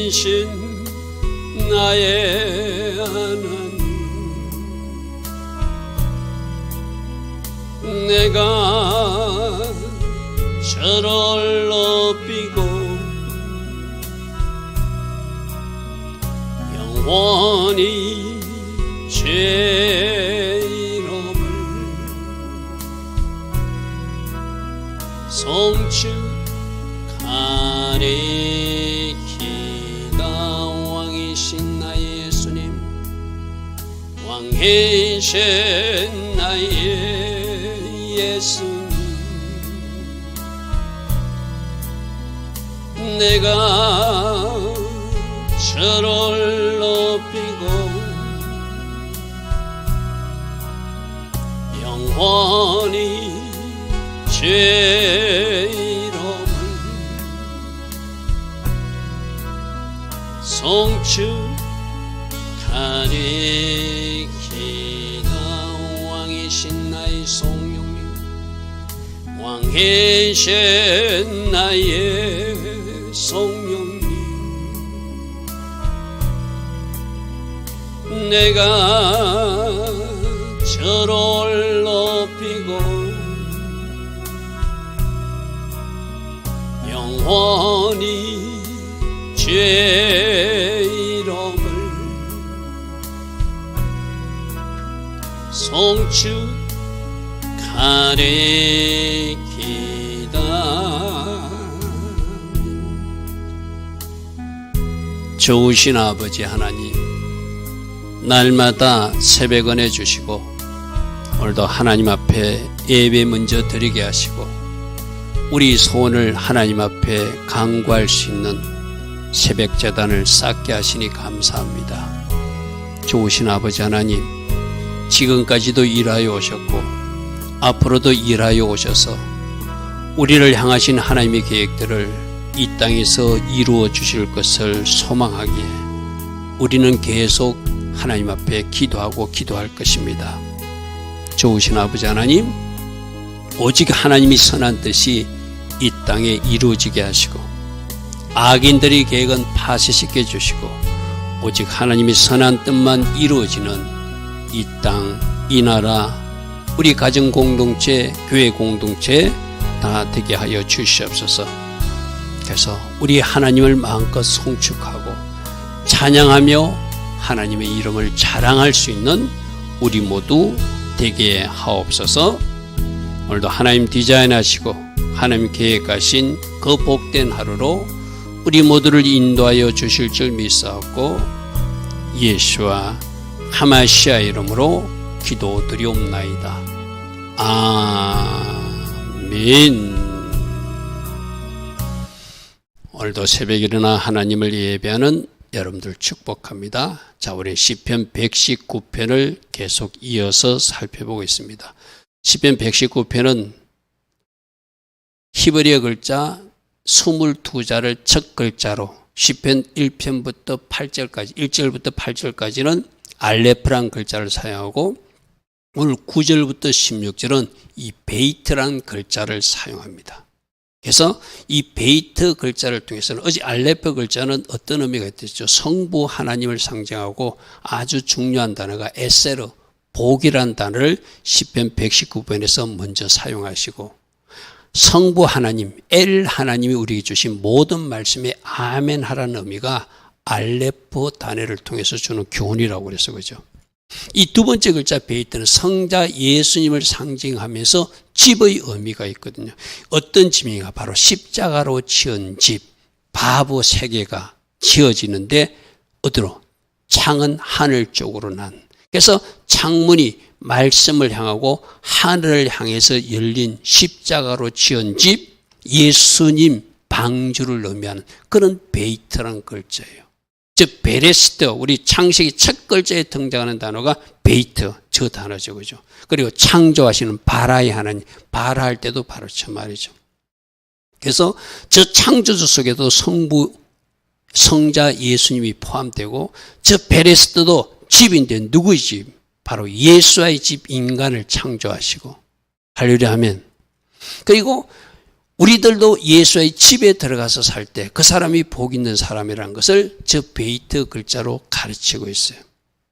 왕이신 나의 하나님, 내가 저를 높이고 영원히 죄 이름을 송축하리이다. 왕이신 나의 예수님, 왕이신 나의 예수님, 내가 저를 높이고 영원히 죄 이름을 송축하리이다. 왕이신 나의 성령님, 왕이신 나의 성령님, 내가 저를 높이고 영원히 죄 이름을 송축하리이다. 좋으신 아버지 하나님, 날마다 새벽 은혜 주시고 오늘도 하나님 앞에 예배 먼저 드리게 하시고 우리 소원을 하나님 앞에 간구할 수 있는 새벽 제단을 쌓게 하시니 감사합니다. 좋으신 아버지 하나님, 지금까지도 일하여 오셨고 앞으로도 일하여 오셔서 우리를 향하신 하나님의 계획들을 이 땅에서 이루어 주실 것을 소망하기에 우리는 계속 하나님 앞에 기도하고 기도할 것입니다. 좋으신 아버지 하나님, 오직 하나님이 선한 뜻이 이 땅에 이루어지게 하시고 악인들의 계획은 파쇄시켜 주시고 오직 하나님의 선한 뜻만 이루어지는 이 땅, 이 나라, 우리 가정 공동체, 교회 공동체 다 되게 하여 주시옵소서. 그래서 우리 하나님을 마음껏 송축하고 찬양하며 하나님의 이름을 자랑할 수 있는 우리 모두 되게 하옵소서. 오늘도 하나님 디자인하시고 하나님 계획하신 그 복된 하루로 우리 모두를 인도하여 주실 줄 믿사옵고 예수와 하마시아 이름으로 기도드리옵나이다. 아멘. 오늘도 새벽에 일어나 하나님을 예배하는 여러분들 축복합니다. 자, 우리 시편 119편을 계속 이어서 살펴보고 있습니다. 시편 119편은 히브리어 글자 22자를 첫 글자로 시편 1편부터 8절까지 1절부터 8절까지는 알레프란 글자를 사용하고 오늘 9절부터 16절은 이 베이트란 글자를 사용합니다. 그래서 이 베이트 글자를 통해서는 어제 알레프 글자는 어떤 의미가 있겠죠? 성부 하나님을 상징하고 아주 중요한 단어가 에세르, 복이라는 단어를 시편 119편에서 먼저 사용하시고 성부 하나님, 엘 하나님이 우리에게 주신 모든 말씀에 아멘 하라는 의미가 알레프 단어를 통해서 주는 교훈이라고 그래서 그죠. 이 두 번째 글자 베이트는 성자 예수님을 상징하면서 집의 의미가 있거든요. 어떤 집인가? 바로 십자가로 지은 집, 바보 세 개가 지어지는데 어디로? 창은 하늘 쪽으로 난. 그래서 창문이 말씀을 향하고 하늘을 향해서 열린 십자가로 지은 집, 예수님 방주를 의미하는 그런 베이트라는 글자예요. 즉 베레스트, 우리 창세기 첫 글자에 등장하는 단어가 베이트, 저 단어죠. 그죠? 그리고 창조하시는 바라의 하나님, 바라할 때도 바로 저 말이죠. 그래서 저 창조주 속에도 성자 예수님이 포함되고 저 베레스트도 집인데 누구의 집? 바로 예수의 집 인간을 창조하시고 할렐루야 하면 그리고 우리들도 예수의 집에 들어가서 살 때 그 사람이 복 있는 사람이라는 것을 저 베이트 글자로 가르치고 있어요.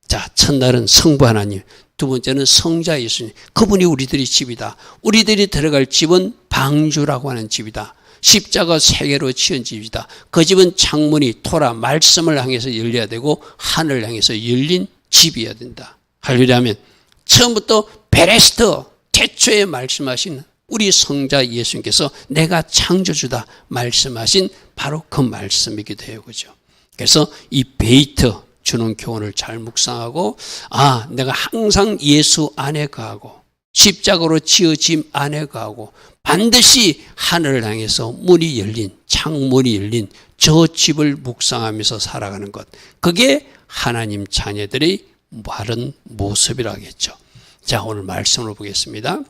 자, 첫날은 성부 하나님, 두 번째는 성자 예수님. 그분이 우리들의 집이다. 우리들이 들어갈 집은 방주라고 하는 집이다. 십자가 세 개로 지은 집이다. 그 집은 창문이 토라 말씀을 향해서 열려야 되고 하늘을 향해서 열린 집이어야 된다. 할렐루야면 처음부터 베레스터 태초에 말씀하신 우리 성자 예수님께서 내가 창조주다 말씀하신 바로 그 말씀이기도 해요. 그죠? 그래서 이 베이트 주는 교훈을 잘 묵상하고 내가 항상 예수 안에 거하고 십자가로 지어짐 안에 거하고 반드시 하늘을 향해서 문이 열린 창문이 열린 저 집을 묵상하면서 살아가는 것, 그게 하나님 자녀들의 바른 모습이라겠죠. 자, 오늘 말씀을 보겠습니다.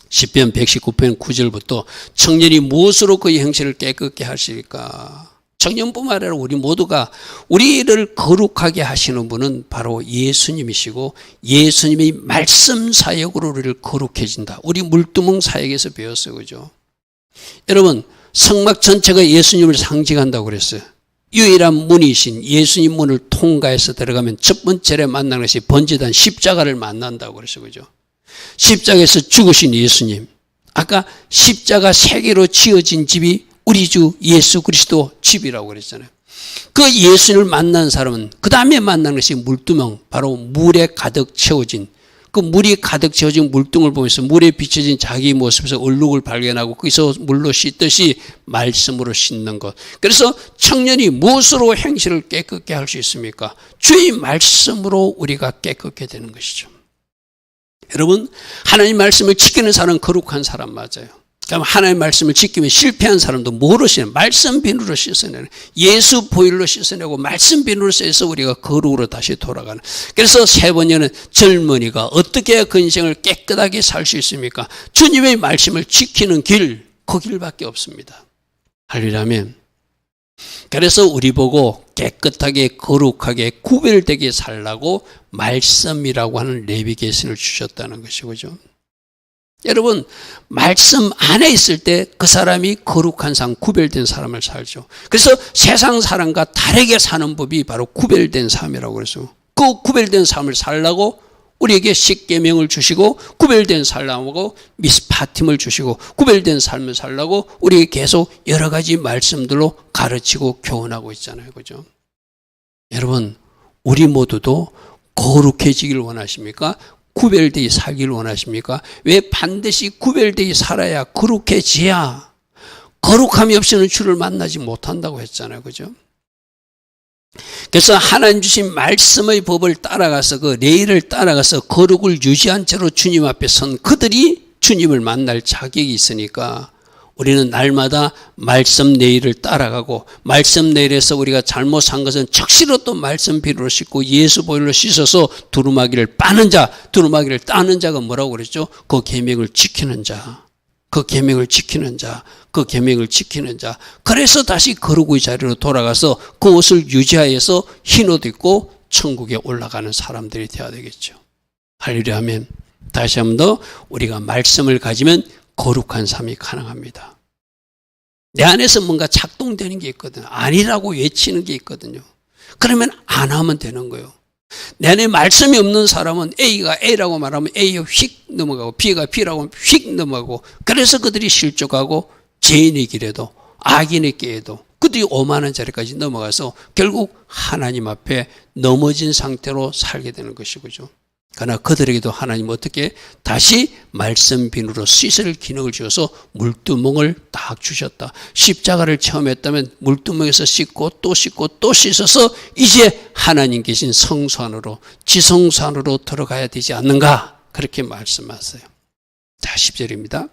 시편 119편 9절부터 청년이 무엇으로 그의 행실을 깨끗게 하실까? 청년뿐만 아니라 우리 모두가 우리를 거룩하게 하시는 분은 바로 예수님이시고 예수님이 말씀 사역으로 우리를 거룩해진다. 우리 물두멍 사역에서 배웠어요. 그죠? 여러분, 성막 전체가 예수님을 상징한다고 그랬어요. 유일한 문이신 예수님 문을 통과해서 들어가면 첫 번째로 만나는 것이 번제단 십자가를 만난다고 그랬어요. 그죠? 십자가에서 죽으신 예수님. 아까 십자가 세 개로 지어진 집이 우리 주 예수 그리스도 집이라고 그랬잖아요. 그 예수님을 만난 사람은 그 다음에 만난 것이 물두멍, 바로 물에 가득 채워진, 그 물이 가득 채워진 물등을 보면서 물에 비춰진 자기 모습에서 얼룩을 발견하고 거기서 물로 씻듯이 말씀으로 씻는 것. 그래서 청년이 무엇으로 행실을 깨끗게 할 수 있습니까? 주의 말씀으로 우리가 깨끗게 되는 것이죠. 여러분, 하나님 말씀을 지키는 사람은 거룩한 사람 맞아요. 그럼 하나님의 말씀을 지키면 실패한 사람도 뭐로 씻어내요? 말씀 비누로 씻어내는, 예수 보혈로 씻어내고 말씀 비누로 씻어서 우리가 거룩으로 다시 돌아가는. 그래서 세 번째는 젊은이가 어떻게 해야 그 인생을 깨끗하게 살 수 있습니까? 주님의 말씀을 지키는 길, 그 길밖에 없습니다. 할렐루야면. 그래서 우리 보고 깨끗하게 거룩하게 구별되게 살라고 말씀이라고 하는 내비게이션을 주셨다는 것이죠. 여러분, 말씀 안에 있을 때 그 사람이 거룩한 삶, 구별된 사람을 살죠. 그래서 세상 사람과 다르게 사는 법이 바로 구별된 삶이라고 그래서 그 구별된 삶을 살라고 우리에게 십계명을 주시고 구별된 삶하고 미스파팀을 주시고 구별된 삶을 살라고 우리에게 계속 여러 가지 말씀들로 가르치고 교훈하고 있잖아요. 그죠? 여러분, 우리 모두도 거룩해지길 원하십니까? 구별되게 살기를 원하십니까? 왜 반드시 구별되게 살아야 거룩해져야, 거룩함이 없이는 주를 만나지 못한다고 했잖아요. 그죠? 그래서 하나님 주신 말씀의 법을 따라가서 그 레일을 따라가서 거룩을 유지한 채로 주님 앞에 선 그들이 주님을 만날 자격이 있으니까 우리는 날마다 말씀 레일을 따라가고 말씀 레일에서 우리가 잘못한 것은 적시로 또 말씀 비누로 씻고 예수 보혈로 씻어서 두루마기를 빠는 자, 두루마기를 따는 자가 뭐라고 그랬죠? 그 계명을 지키는 자, 그 계명을 지키는 자, 그 계명을 지키는 자. 그래서 다시 거룩의 자리로 돌아가서 그 옷을 유지하여서 흰 옷 입고 천국에 올라가는 사람들이 되어야 되겠죠. 할렐루야 하면 다시 한 번 더 우리가 말씀을 가지면 거룩한 삶이 가능합니다. 내 안에서 뭔가 작동되는 게 있거든요. 아니라고 외치는 게 있거든요. 그러면 안 하면 되는 거예요. 내 안에 말씀이 없는 사람은 A가 A라고 말하면 A가 휙 넘어가고 B가 B라고 하면 휙 넘어가고, 그래서 그들이 실족하고 죄인의 길에도 악인의 길에도 그들이 오만한 자리까지 넘어가서 결국 하나님 앞에 넘어진 상태로 살게 되는 것이죠. 그러나 그들에게도 하나님 어떻게 다시 말씀 비누로 씻을 기능을 주셔서 물두멍을 딱 주셨다. 십자가를 체험했다면 물두멍에서 씻고 또 씻고 또 씻어서 이제 하나님 계신 성소 안으로, 지성소 안으로 들어가야 되지 않는가, 그렇게 말씀하세요. 자, 10절입니다.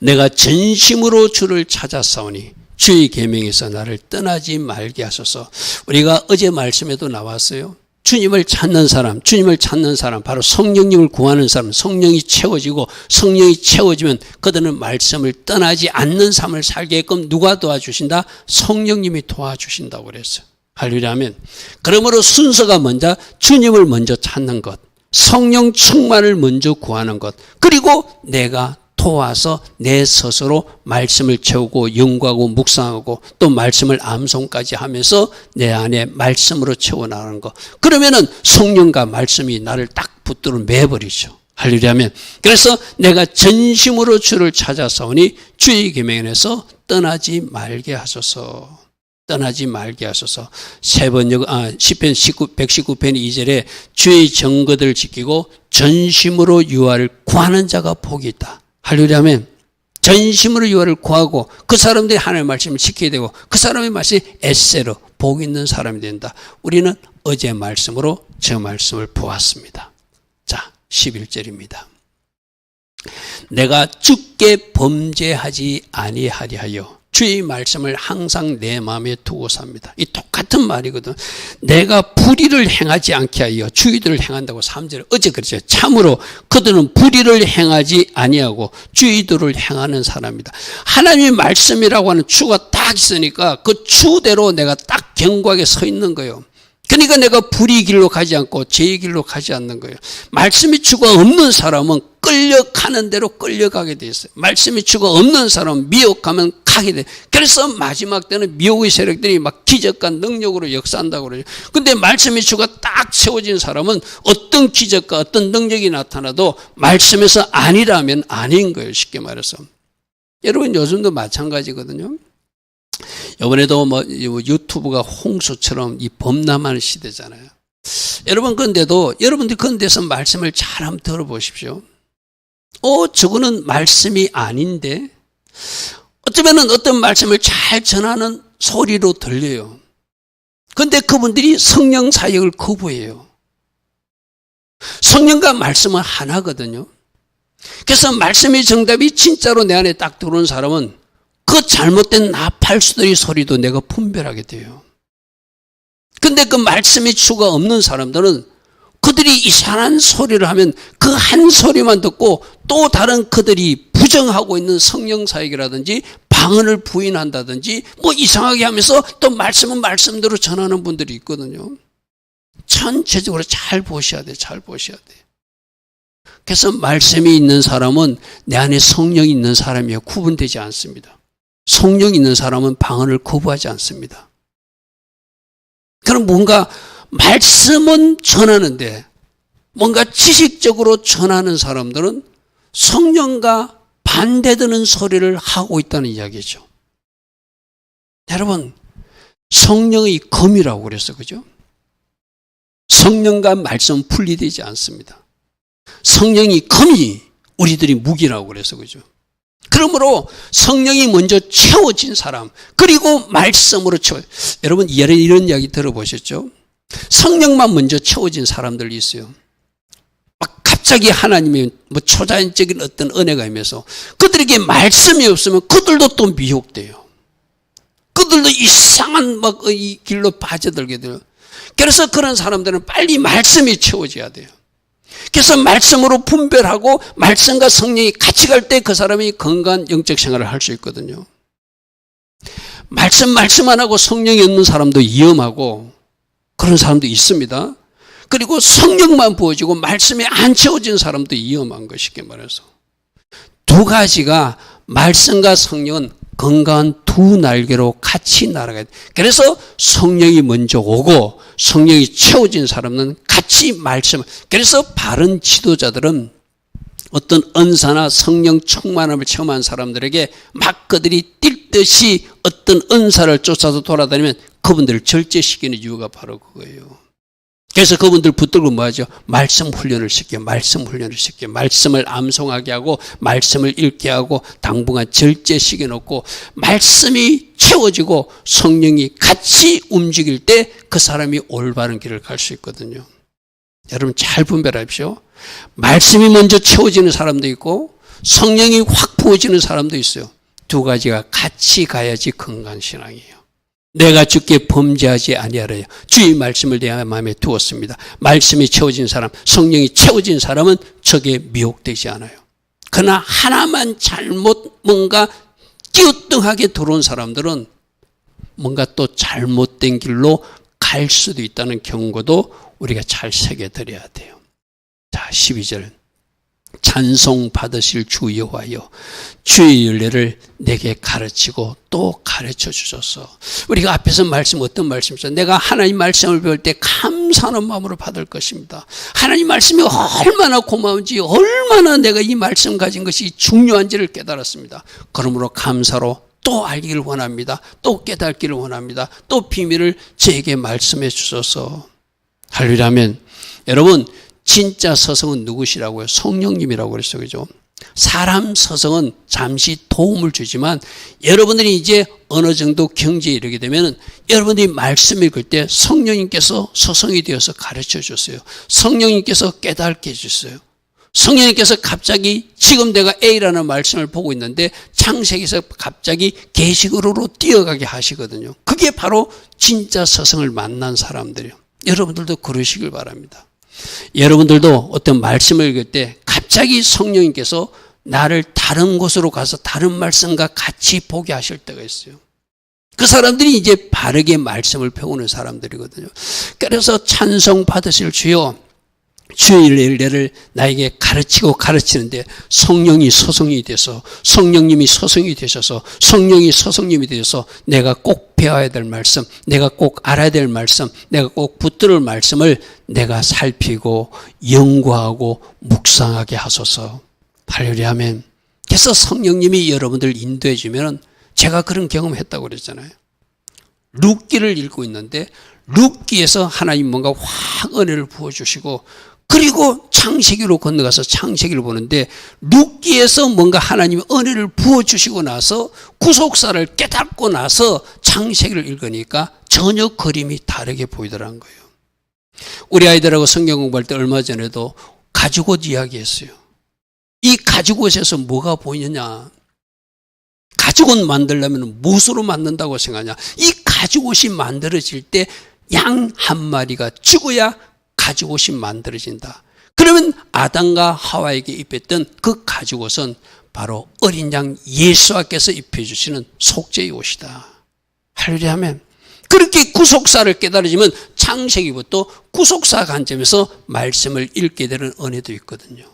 내가 전심으로 주를 찾았사오니 주의 계명에서 나를 떠나지 말게 하소서. 우리가 어제 말씀에도 나왔어요. 주님을 찾는 사람, 바로 성령님을 구하는 사람, 성령이 채워지고 성령이 채워지면 그들은 말씀을 떠나지 않는 삶을 살게끔 누가 도와주신다? 성령님이 도와주신다고 그랬어요. 할렐루야 하면, 그러므로 순서가 먼저 주님을 먼저 찾는 것, 성령 충만을 먼저 구하는 것, 그리고 내가 도와서 내 스스로 말씀을 채우고 연구하고 묵상하고 또 말씀을 암송까지 하면서 내 안에 말씀으로 채워나가는 거. 그러면은 성령과 말씀이 나를 딱 붙들어 매버리죠. 할렐루야면. 그래서 내가 전심으로 주를 찾아서오니 주의 계명에서 떠나지 말게 하소서. 떠나지 말게 하소서. 시편 119편 2절에 주의 증거들을 지키고 전심으로 유하를 구하는 자가 복이 있다. 할렐루야면. 전심으로 유하를 구하고 그 사람들이 하나님의 말씀을 지켜야 되고 그 사람의 말씀이 에세로 복 있는 사람이 된다. 우리는 어제 말씀으로 저 말씀을 보았습니다. 자, 11절입니다. 내가 주께 범죄하지 아니하리하여 주의 말씀을 항상 내 마음에 두고 삽니다. 이 똑같은 말이거든. 내가 불의를 행하지 않게 하여 주의들을 행한다고 3절에 어제 그랬죠. 참으로 그들은 불의를 행하지 아니하고 주의들을 행하는 사람이다. 하나님의 말씀이라고 하는 추가 딱 있으니까 그 추대로 내가 딱 견고하게 서 있는 거예요. 그러니까 내가 불의 길로 가지 않고 죄의 길로 가지 않는 거예요. 말씀의 추가 없는 사람은 끌려가는 대로 끌려가게 돼 있어요. 말씀의 추가 없는 사람은 미혹하면 가게 돼. 그래서 마지막 때는 미혹의 세력들이 막 기적과 능력으로 역사한다고 그러죠. 근데 말씀의 추가 딱 세워진 사람은 어떤 기적과 어떤 능력이 나타나도 말씀에서 아니라면 아닌 거예요. 쉽게 말해서. 여러분 요즘도 마찬가지거든요. 이번에도 유튜브가 홍수처럼 이 범람하는 시대잖아요. 여러분 그런데도 여러분들이 그런 데서 말씀을 잘 한번 들어보십시오. 저거는 말씀이 아닌데 어쩌면은 어떤 말씀을 잘 전하는 소리로 들려요. 그런데 그분들이 성령 사역을 거부해요. 성령과 말씀은 하나거든요. 그래서 말씀의 정답이 진짜로 내 안에 딱 들어오는 사람은 그 잘못된 나팔수들의 소리도 내가 분별하게 돼요. 근데 그 말씀의 추가 없는 사람들은 그들이 이상한 소리를 하면 그 한 소리만 듣고 또 다른 그들이 부정하고 있는 성령 사역이라든지 방언을 부인한다든지 뭐 이상하게 하면서 또 말씀은 말씀대로 전하는 분들이 있거든요. 전체적으로 잘 보셔야 돼요. 잘 보셔야 돼요. 그래서 말씀이 있는 사람은 내 안에 성령이 있는 사람이에요. 구분되지 않습니다. 성령 있는 사람은 방언을 거부하지 않습니다. 그럼 뭔가 말씀은 전하는데 뭔가 지식적으로 전하는 사람들은 성령과 반대되는 소리를 하고 있다는 이야기죠. 여러분 성령의 검이라고 그랬어, 그죠? 성령과 말씀은 분리되지 않습니다. 성령이 검이 우리들이 무기라고 그래서 그죠? 그러므로 성령이 먼저 채워진 사람 그리고 말씀으로 채워. 여러분 이런 이야기 들어보셨죠? 성령만 먼저 채워진 사람들이 있어요. 막 갑자기 하나님의 초자연적인 어떤 은혜가 임해서 그들에게 말씀이 없으면 그들도 또 미혹돼요. 그들도 이상한 이 길로 빠져들게 돼요. 그래서 그런 사람들은 빨리 말씀이 채워져야 돼요. 그래서 말씀으로 분별하고 말씀과 성령이 같이 갈 때 그 사람이 건강한 영적 생활을 할 수 있거든요. 말씀 안 하고 성령이 없는 사람도 위험하고 그런 사람도 있습니다. 그리고 성령만 부어지고 말씀이 안 채워진 사람도 위험한 거 쉽게 말해서. 두 가지가 말씀과 성령은 건강한 두 날개로 같이 날아가야 돼. 그래서 성령이 먼저 오고 성령이 채워진 사람은 같이 말씀. 그래서 바른 지도자들은 어떤 은사나 성령 충만함을 체험한 사람들에게 막 그들이 뛸 듯이 어떤 은사를 쫓아서 돌아다니면 그분들을 절제시키는 이유가 바로 그거예요. 그래서 그분들 붙들고 뭐하죠? 말씀 훈련을 시켜, 말씀 훈련을 시켜, 말씀을 암송하게 하고 말씀을 읽게 하고 당분간 절제시켜 놓고 말씀이 채워지고 성령이 같이 움직일 때 그 사람이 올바른 길을 갈 수 있거든요. 여러분 잘 분별하십시오. 말씀이 먼저 채워지는 사람도 있고 성령이 확 부어지는 사람도 있어요. 두 가지가 같이 가야지 건강한 신앙이에요. 내가 주께 범죄하지 아니하리라. 주의 말씀을 내 마음에 두었습니다. 말씀이 채워진 사람, 성령이 채워진 사람은 저게 미혹되지 않아요. 그러나 하나만 잘못 뭔가 띄우뚱하게 들어온 사람들은 뭔가 또 잘못된 길로 갈 수도 있다는 경고도 우리가 잘 새겨드려야 돼요. 자, 12절. 찬송 받으실 주 여호와여, 주의 윤례를 내게 가르치고 또 가르쳐 주소서. 우리가 앞에서 어떤 말씀이죠? 내가 하나님 말씀을 배울 때 감사하는 마음으로 받을 것입니다. 하나님 말씀이 얼마나 고마운지, 얼마나 내가 이 말씀 가진 것이 중요한지를 깨달았습니다. 그러므로 감사로 또 알기를 원합니다. 또 깨닫기를 원합니다. 또 비밀을 저에게 말씀해 주소서. 할렐루야면, 여러분, 진짜 서성은 누구시라고요? 성령님이라고 그랬어요. 그죠? 사람 서성은 잠시 도움을 주지만 여러분들이 이제 어느 정도 경지에 이르게 되면 여러분들이 말씀 읽을 때 성령님께서 서성이 되어서 가르쳐 줬어요. 성령님께서 깨닫게 해주셨어요. 성령님께서 갑자기 지금 내가 A라는 말씀을 보고 있는데 창세기에서 갑자기 계시록으로 뛰어가게 하시거든요. 그게 바로 진짜 서성을 만난 사람들이에요. 여러분들도 그러시길 바랍니다. 여러분들도 어떤 말씀을 읽을 때 갑자기 성령님께서 나를 다른 곳으로 가서 다른 말씀과 같이 보게 하실 때가 있어요. 그 사람들이 이제 바르게 말씀을 배우는 사람들이거든요. 그래서 찬송 받으실 주여, 주의 윤례를 나에게 가르치고 가르치는데 성령이 서성이 돼서, 성령님이 서성이 되셔서, 성령이 서성님이 되셔서 내가 꼭 배워야 될 말씀, 내가 꼭 알아야 될 말씀, 내가 꼭 붙들을 말씀을 내가 살피고 연구하고 묵상하게 하소서. 할렐루야 아멘. 그래서 성령님이 여러분들 인도해 주면, 제가 그런 경험했다고 그랬잖아요. 룻기를 읽고 있는데 룻기에서 하나님 뭔가 확 은혜를 부어주시고, 그리고 창세기로 건너가서 창세기를 보는데 룻기에서 뭔가 하나님이 은혜를 부어주시고 나서 구속사를 깨닫고 나서 창세기를 읽으니까 전혀 그림이 다르게 보이더라는 거예요. 우리 아이들하고 성경 공부할 때 얼마 전에도 가죽옷 이야기했어요. 이 가죽옷에서 뭐가 보이느냐? 가죽옷 만들려면 무엇으로 만든다고 생각하냐? 이 가죽옷이 만들어질 때 양 한 마리가 죽어야 가죽옷이 만들어진다. 그러면 아담과 하와에게 입혔던 그 가죽옷은 바로 어린 양 예수께서 입혀주시는 속죄의 옷이다. 할렐루야 하면, 그렇게 구속사를 깨달으면 창세기부터 구속사 관점에서 말씀을 읽게 되는 은혜도 있거든요.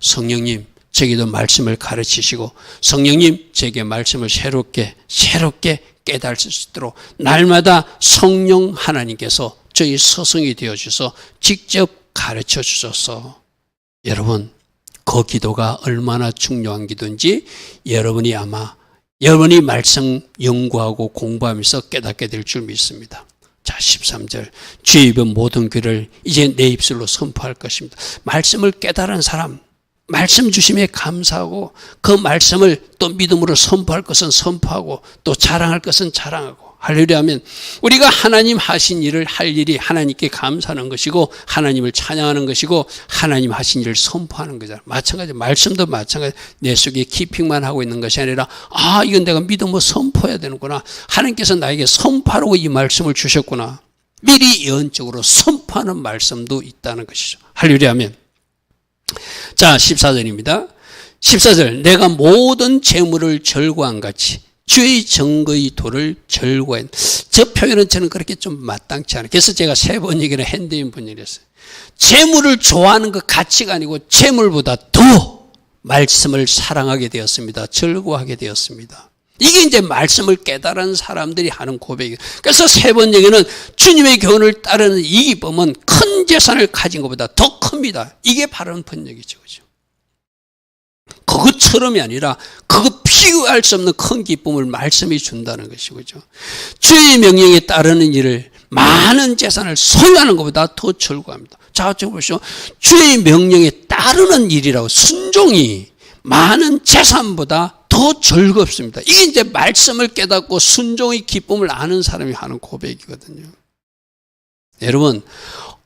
성령님, 저에게도 말씀을 가르치시고, 성령님, 제게 말씀을 새롭게 깨달을 수 있도록 날마다 성령 하나님께서 저희 스승이 되어주셔서 직접 가르쳐 주셔서, 여러분, 그 기도가 얼마나 중요한 기도인지 여러분이 아마 여러분이 말씀 연구하고 공부하면서 깨닫게 될 줄 믿습니다. 자, 13절. 주의 입은 모든 귀를 이제 내 입술로 선포할 것입니다. 말씀을 깨달은 사람, 말씀 주심에 감사하고 그 말씀을 또 믿음으로 선포할 것은 선포하고 또 자랑할 것은 자랑하고, 할렐루야 하면 우리가 하나님 하신 일을 할 일이 하나님께 감사하는 것이고 하나님을 찬양하는 것이고 하나님 하신 일을 선포하는 거잖아요. 마찬가지, 말씀도 마찬가지. 내 속에 키핑만 하고 있는 것이 아니라, 아, 이건 내가 믿음으로 선포해야 되는구나. 하나님께서 나에게 선포하라고 이 말씀을 주셨구나. 미리 예언적으로 선포하는 말씀도 있다는 것이죠. 할렐루야 하면, 자, 14절입니다. 14절. 내가 모든 재물을 절구한 같이 주의 증거의 돌을 절구한. 저 표현은 저는 그렇게 좀 마땅치 않아요. 그래서 제가 세 번역이나 핸드인 번역을 했어요. 재물을 좋아하는 것 가치가 아니고 재물보다 더 말씀을 사랑하게 되었습니다. 절구하게 되었습니다. 이게 이제 말씀을 깨달은 사람들이 하는 고백이에요. 그래서 세 번역에는 주님의 교훈을 따르는 이 기쁨은 큰 재산을 가진 것보다 더 큽니다. 이게 바른 번역이죠. 그죠? 그것처럼이 아니라 그거 비교할 수 없는 큰 기쁨을 말씀이 준다는 것이죠. 그죠? 주의 명령에 따르는 일을 많은 재산을 소유하는 것보다 더 절구합니다. 자, 저 보시죠. 주의 명령에 따르는 일이라고, 순종이 많은 재산보다 더 즐겁습니다. 이게 이제 말씀을 깨닫고 순종의 기쁨을 아는 사람이 하는 고백이거든요. 여러분,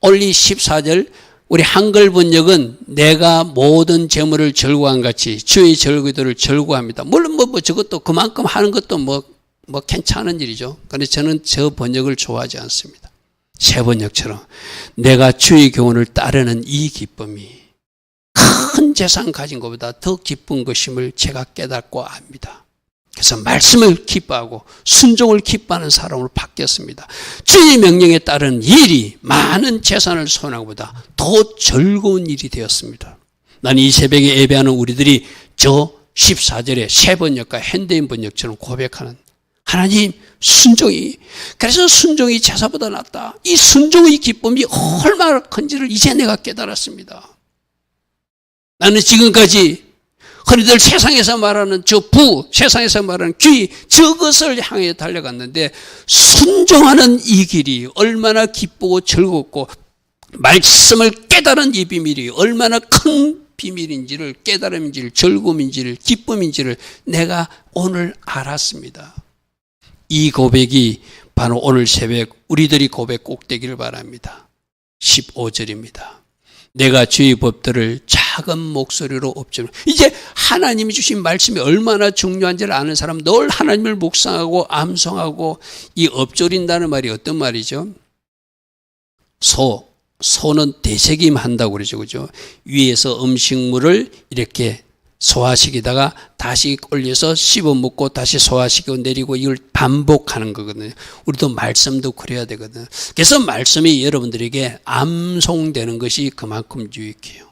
only 14절, 우리 한글 번역은 내가 모든 재물을 절구한 같이 주의 절구도를 절구합니다. 물론 저것도 그만큼 하는 것도 뭐 괜찮은 일이죠. 그런데 저는 저 번역을 좋아하지 않습니다. 새 번역처럼 내가 주의 교훈을 따르는 이 기쁨이 큰 재산 가진 것보다 더 기쁜 것임을 제가 깨닫고 압니다. 그래서 말씀을 기뻐하고 순종을 기뻐하는 사람으로 바뀌었습니다. 주의 명령에 따른 일이 많은 재산을 소유하는 것보다 더 즐거운 일이 되었습니다. 난 이 새벽에 예배하는 우리들이 저 14절에 새 번역과 현대인 번역처럼 고백하는 하나님 순종이, 그래서 순종이 제사보다 낫다. 이 순종의 기쁨이 얼마나 큰지를 이제 내가 깨달았습니다. 나는 지금까지 흔히들 세상에서 말하는 저 부, 세상에서 말하는 귀, 저것을 향해 달려갔는데 순종하는 이 길이 얼마나 기쁘고 즐겁고 말씀을 깨달은 이 비밀이 얼마나 큰 비밀인지를, 깨달음인지를, 즐거움인지를, 기쁨인지를 내가 오늘 알았습니다. 이 고백이 바로 오늘 새벽 우리들이 고백 꼭 되기를 바랍니다. 15절입니다. 내가 주의 법들을 작은 목소리로 엎드려. 이제 하나님이 주신 말씀이 얼마나 중요한지를 아는 사람, 늘 하나님을 묵상하고 암송하고, 이 엎조린다는 말이 어떤 말이죠? 소는 되새김 한다고 그러죠. 그죠? 위에서 음식물을 이렇게 소화시키다가 다시 올려서 씹어 먹고 다시 소화시키고 내리고, 이걸 반복하는 거거든요. 우리도 말씀도 그래야 되거든요. 그래서 말씀이 여러분들에게 암송되는 것이 그만큼 유익해요.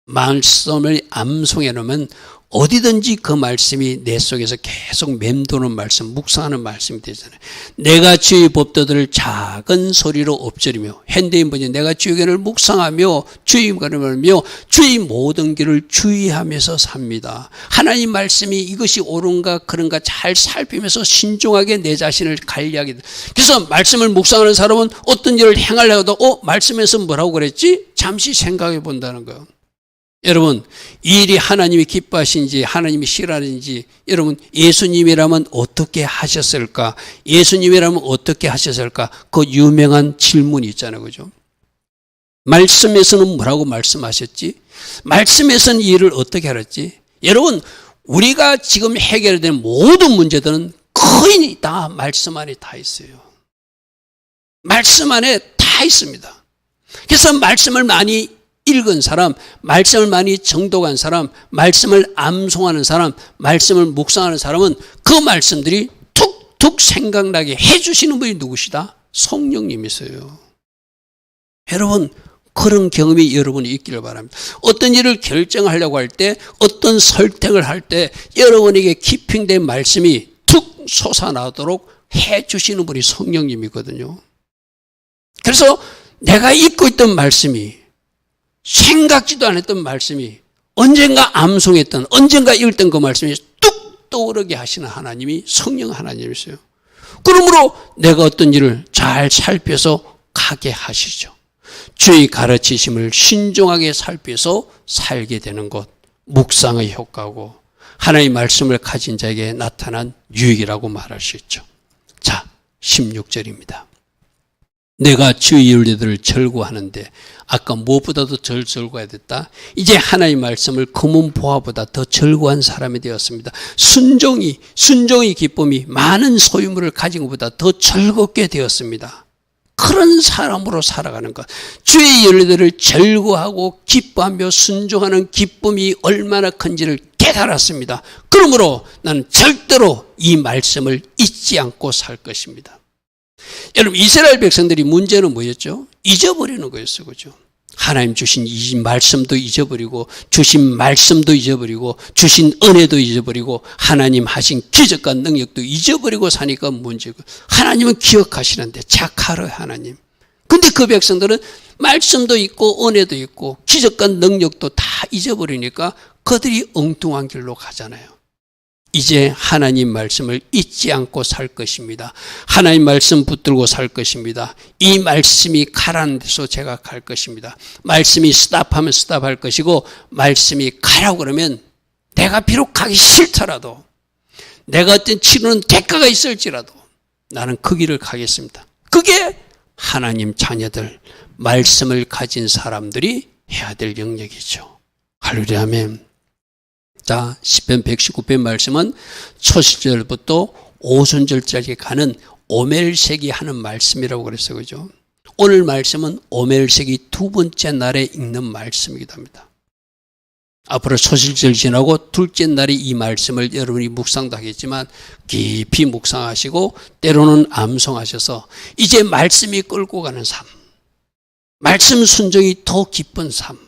말씀을 암송해 놓으면 어디든지 그 말씀이 내 속에서 계속 맴도는 말씀, 묵상하는 말씀이 되잖아요. 내가 주의 법도들을 작은 소리로 엎드리며, 현대인 번역 내가 주의 견을 묵상하며 주의 걸음하며 주의 모든 길을 주의하면서 삽니다. 하나님 말씀이 이것이 옳은가 그런가 잘 살피면서 신중하게 내 자신을 관리하게 돼. 그래서 말씀을 묵상하는 사람은 어떤 일을 행하려고 말씀에서 뭐라고 그랬지? 잠시 생각해 본다는 거예요. 여러분, 이 일이 하나님이 기뻐하시는지 하나님이 싫어하는지, 여러분 예수님이라면 어떻게 하셨을까? 예수님이라면 어떻게 하셨을까? 그 유명한 질문이 있잖아요. 그죠? 말씀에서는 뭐라고 말씀하셨지? 말씀에서는 이 일을 어떻게 하랬지? 여러분, 우리가 지금 해결된 모든 문제들은 거의 다 말씀 안에 다 있어요. 말씀 안에 다 있습니다. 그래서 말씀을 많이 읽은 사람, 말씀을 많이 정독한 사람, 말씀을 암송하는 사람, 말씀을 묵상하는 사람은 그 말씀들이 툭툭 생각나게 해주시는 분이 누구시다? 성령님이세요. 여러분, 그런 경험이 여러분이 있기를 바랍니다. 어떤 일을 결정하려고 할 때, 어떤 설득을 할 때 여러분에게 깊이된 말씀이 툭 솟아나도록 해주시는 분이 성령님이거든요. 그래서 내가 읽고 있던 말씀이, 생각지도 않았던 말씀이, 언젠가 암송했던, 언젠가 읽던 그 말씀이 뚝 떠오르게 하시는 하나님이 성령 하나님이세요. 그러므로 내가 어떤 일을 잘 살펴서 가게 하시죠. 주의 가르치심을 신중하게 살펴서 살게 되는 것, 묵상의 효과고 하나님의 말씀을 가진 자에게 나타난 유익이라고 말할 수 있죠. 자, 16절입니다. 내가 주의 윤리들을 절구하는데, 아까 무엇보다도 덜 절구해야 됐다. 이제 하나님의 말씀을 검은 보화보다 더 절구한 사람이 되었습니다. 순종의 기쁨이 많은 소유물을 가진 것보다 더 즐겁게 되었습니다. 그런 사람으로 살아가는 것, 주의 윤리들을 절구하고 기뻐하며 순종하는 기쁨이 얼마나 큰지를 깨달았습니다. 그러므로 나는 절대로 이 말씀을 잊지 않고 살 것입니다. 여러분, 이스라엘 백성들이 문제는 뭐였죠? 잊어버리는 거였어요. 그죠? 하나님 주신 이 말씀도 잊어버리고, 주신 말씀도 잊어버리고, 주신 은혜도 잊어버리고, 하나님 하신 기적과 능력도 잊어버리고 사니까 문제고, 하나님은 기억하시는데 착하러 하나님. 근데 그 백성들은 말씀도 있고 은혜도 있고 기적과 능력도 다 잊어버리니까 그들이 엉뚱한 길로 가잖아요. 이제 하나님 말씀을 잊지 않고 살 것입니다. 하나님 말씀 붙들고 살 것입니다. 이 말씀이 가라는 데서 제가 갈 것입니다. 말씀이 스탑하면 스탑할 것이고, 말씀이 가라고 그러면 내가 비록 가기 싫더라도, 내가 어떤 치르는 대가가 있을지라도 나는 그 길을 가겠습니다. 그게 하나님 자녀들, 말씀을 가진 사람들이 해야 될 영역이죠. 할렐루야, 아멘. 자, 시편 119편 말씀은 첫 시절부터 오순절까지 가는 오멜색이 하는 말씀이라고 그랬어요. 그죠? 오늘 말씀은 오멜색이 두 번째 날에 읽는 말씀이기도 합니다. 앞으로 초실절 지나고 둘째 날에 이 말씀을 여러분이 묵상도 하겠지만 깊이 묵상하시고 때로는 암송하셔서 이제 말씀이 끌고 가는 삶, 말씀 순종이 더 기쁜 삶,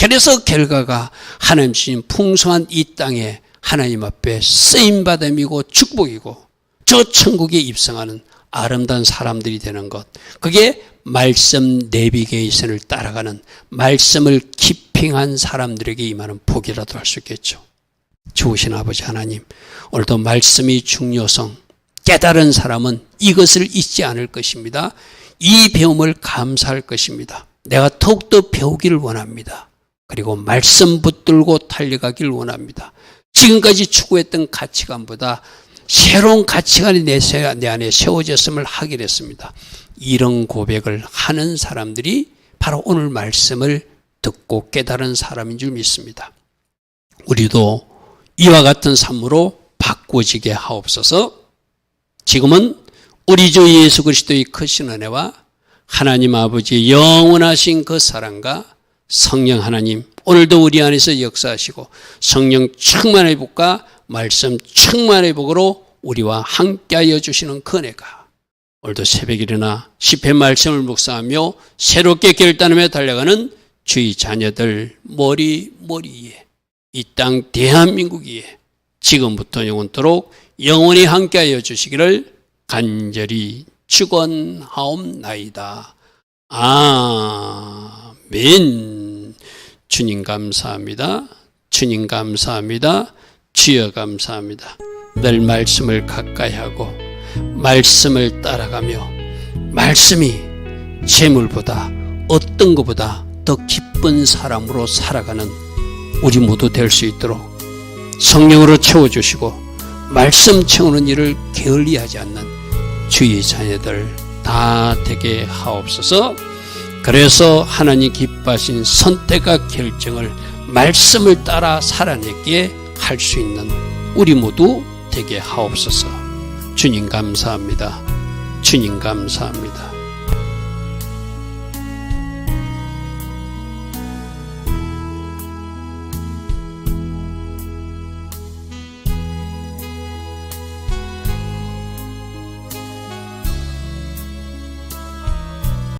그래서 결과가 하나님 주신 풍성한 이 땅에 하나님 앞에 쓰임받음이고 축복이고 저 천국에 입성하는 아름다운 사람들이 되는 것, 그게 말씀 내비게이션을 따라가는, 말씀을 키핑한 사람들에게 임하는 복이라도 할 수 있겠죠. 좋으신 아버지 하나님, 오늘도 말씀의 중요성 깨달은 사람은 이것을 잊지 않을 것입니다. 이 배움을 감사할 것입니다. 내가 더욱더 배우기를 원합니다. 그리고 말씀 붙들고 달려가기를 원합니다. 지금까지 추구했던 가치관보다 새로운 가치관이 내 안에 세워졌음을 하게 됐습니다. 이런 고백을 하는 사람들이 바로 오늘 말씀을 듣고 깨달은 사람인 줄 믿습니다. 우리도 이와 같은 삶으로 바꾸어지게 하옵소서. 지금은 우리 주 예수 그리스도의 크신 은혜와 하나님 아버지의 영원하신 그 사랑과 성령 하나님, 오늘도 우리 안에서 역사하시고 성령 충만의 복과 말씀 충만의 복으로 우리와 함께하여 주시는 그 은혜가 오늘도 새벽에 일어나 시편 말씀을 묵상하며 새롭게 결단하며 달려가는 주의 자녀들 머리 위에, 이 땅 대한민국 위에 지금부터 영원토록 영원히 함께하여 주시기를 간절히 축원하옵나이다. 아멘. 주님 감사합니다. 주님 감사합니다. 주여 감사합니다. 늘 말씀을 가까이 하고 말씀을 따라가며 말씀이 재물보다 어떤 것보다 더 기쁜 사람으로 살아가는 우리 모두 될 수 있도록 성령으로 채워주시고 말씀 채우는 일을 게을리하지 않는 주의 자녀들 다 되게 하옵소서. 그래서 하나님 기뻐하신 선택과 결정을 말씀을 따라 살아내기에 할 수 있는 우리 모두 되게 하옵소서. 주님 감사합니다. 주님 감사합니다.